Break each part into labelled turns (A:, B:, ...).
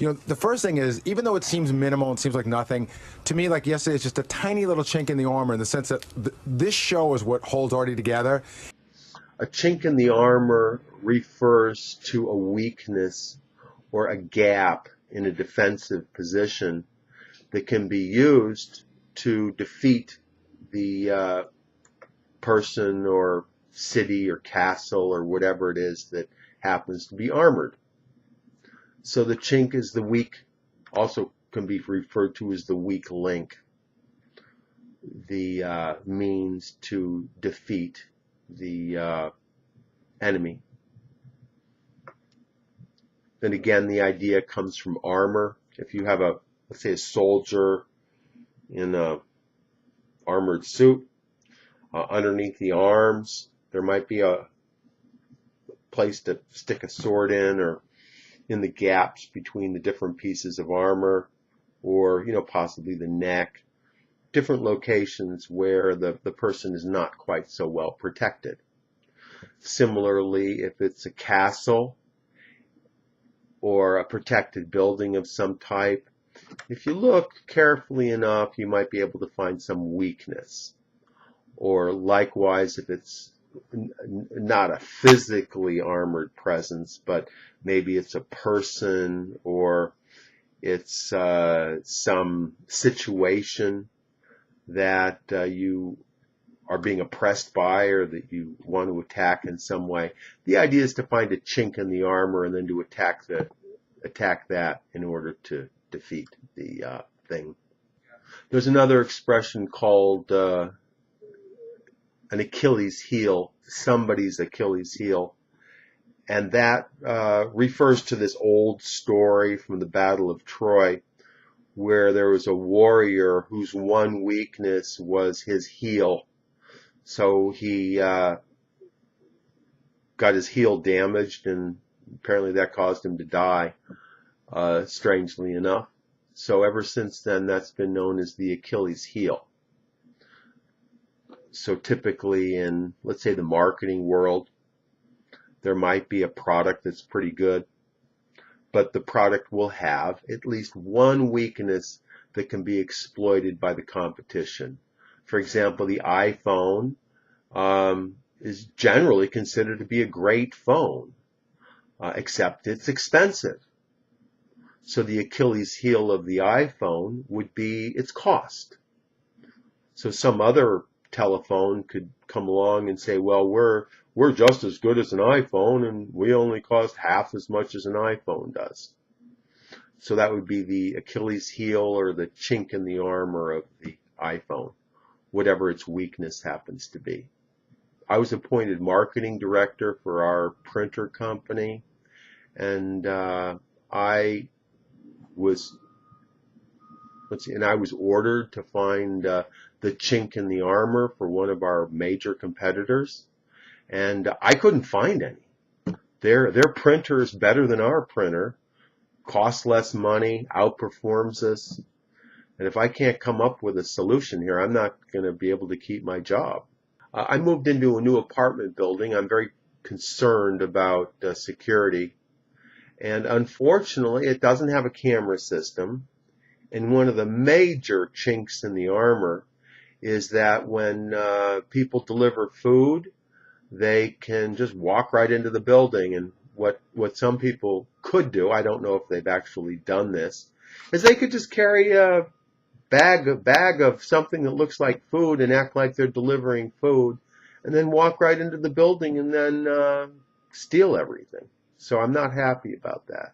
A: The first thing is, even though it seems minimal and seems like nothing, to me, like yesterday, it's just a tiny little chink in the armor in the sense that this show is what holds Artie together.
B: A chink in the armor refers to a weakness or a gap in a defensive position that can be used to defeat the person or city or castle or whatever it is that happens to be armored. So the chink is the weak, also can be referred to as the weak link, the means to defeat the enemy. Then again, the idea comes from armor. If you have let's say a soldier in a armored suit, underneath the arms, there might be a place to stick a sword in, or in the gaps between the different pieces of armor, or possibly the neck, different locations where the person is not quite so well protected. Similarly, if it's a castle or a protected building of some type, if you look carefully enough, you might be able to find some weakness. Or likewise, if it's not a physically armored presence, but maybe it's a person, or it's some situation that you are being oppressed by, or that you want to attack in some way. The idea is to find a chink in the armor and then to attack that in order to defeat the thing. There's another expression called an Achilles heel, somebody's Achilles heel, and that refers to this old story from the Battle of Troy, where there was a warrior whose one weakness was his heel. So he got his heel damaged, and apparently that caused him to die, strangely enough. So ever since then, that's been known as the Achilles heel. So typically in, let's say, the marketing world, there might be a product that's pretty good, but the product will have at least one weakness that can be exploited by the competition. For example, the iPhone is generally considered to be a great phone, except it's expensive. So the Achilles heel of the iPhone would be its cost. So some other telephone could come along and say, well, we're just as good as an iPhone, and we only cost half as much as an iPhone does. So that would be the Achilles heel or the chink in the armor of the iPhone, whatever its weakness happens to be. I was appointed marketing director for our printer company, and I was ordered to find the chink in the armor for one of our major competitors, and I couldn't find any. Their printer is better than our printer, costs less money, outperforms us, and if I can't come up with a solution here, I'm not going to be able to keep my job. I moved into a new apartment building. I'm very concerned about security, and unfortunately, it doesn't have a camera system. And one of the major chinks in the armor is that when people deliver food, they can just walk right into the building. And what some people could do, I don't know if they've actually done this, is they could just carry a bag of something that looks like food and act like they're delivering food, and then walk right into the building and then steal everything. So I'm not happy about that.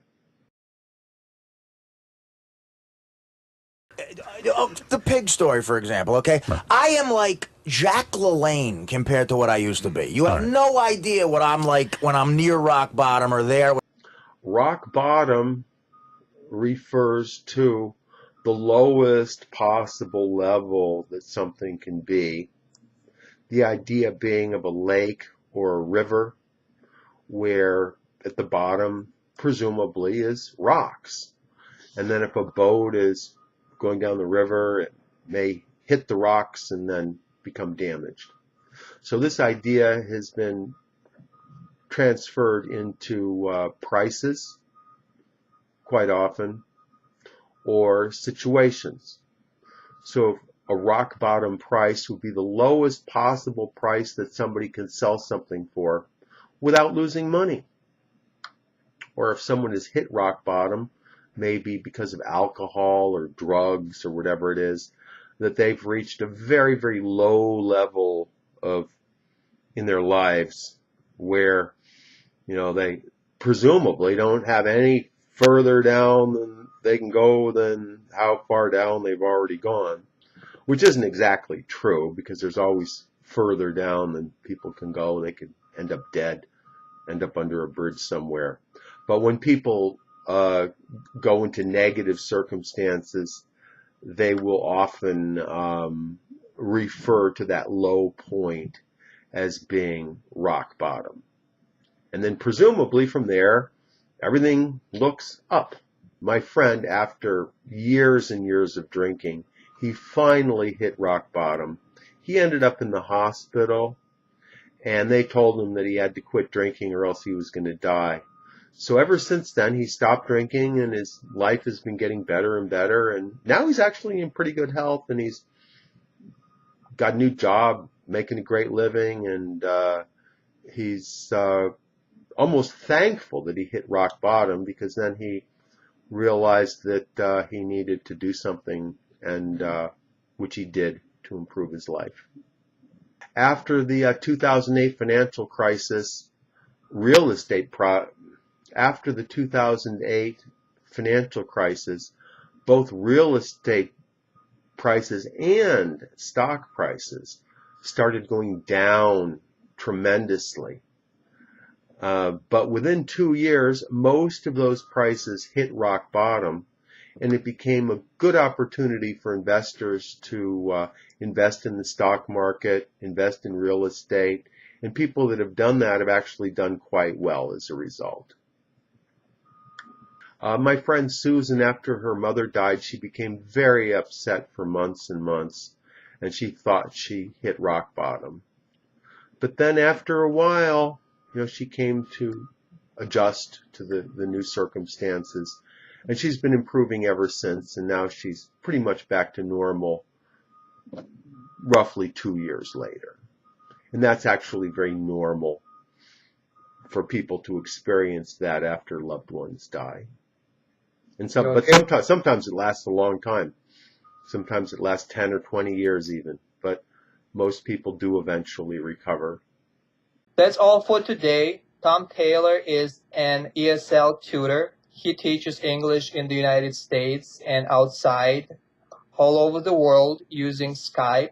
C: The pig story, for example, okay? I am like Jack LaLanne compared to what I used to be. You have no idea what I'm like when I'm near rock bottom or there.
B: Rock bottom refers to the lowest possible level that something can be. The idea being of a lake or a river where at the bottom presumably is rocks. And then if a boat is going down the river, it may hit the rocks and then become damaged. So this idea has been transferred into prices. quite often, or situations. So if a rock bottom price would be the lowest possible price that somebody can sell something for without losing money. Or if someone has hit rock bottom, maybe because of alcohol or drugs or whatever it is, that they've reached a very, very low level of in their lives where, they presumably don't have any further down than they can go than how far down they've already gone, which isn't exactly true because there's always further down than people can go. They could end up dead, end up under a bridge somewhere. But when people go into negative circumstances, they will often refer to that low point as being rock bottom. And then presumably from there, everything looks up. My friend, after years and years of drinking, he finally hit rock bottom. He ended up in the hospital, and they told him that he had to quit drinking or else he was going to die. So ever since then, he stopped drinking, and his life has been getting better and better. And now he's actually in pretty good health, and he's got a new job, making a great living, and he's almost thankful that he hit rock bottom, because then he realized that he needed to do something, and which he did to improve his life. After the 2008 financial crisis, after the 2008 financial crisis, both real estate prices and stock prices started going down tremendously. But within 2 years, most of those prices hit rock bottom, and it became a good opportunity for investors to invest in the stock market, invest in real estate, and people that have done that have actually done quite well as a result. My friend Susan, after her mother died, she became very upset for months and months, and she thought she hit rock bottom. But then after a while, she came to adjust to the new circumstances, and she's been improving ever since, and now she's pretty much back to normal roughly 2 years later. And that's actually very normal for people to experience that after loved ones die. But sometimes it lasts a long time. Sometimes it lasts 10 or 20 years even, but most people do eventually recover.
D: That's all for today. Tom Taylor is an ESL tutor. He teaches English in the United States and outside, all over the world, using Skype.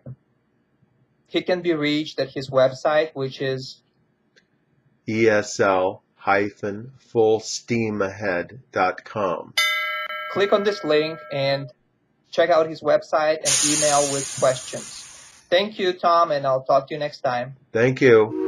D: He can be reached at his website, which is
B: ESL-fullsteamahead.com.
D: Click on this link and check out his website and email with questions. Thank you, Tom, and I'll talk to you next time.
B: Thank you.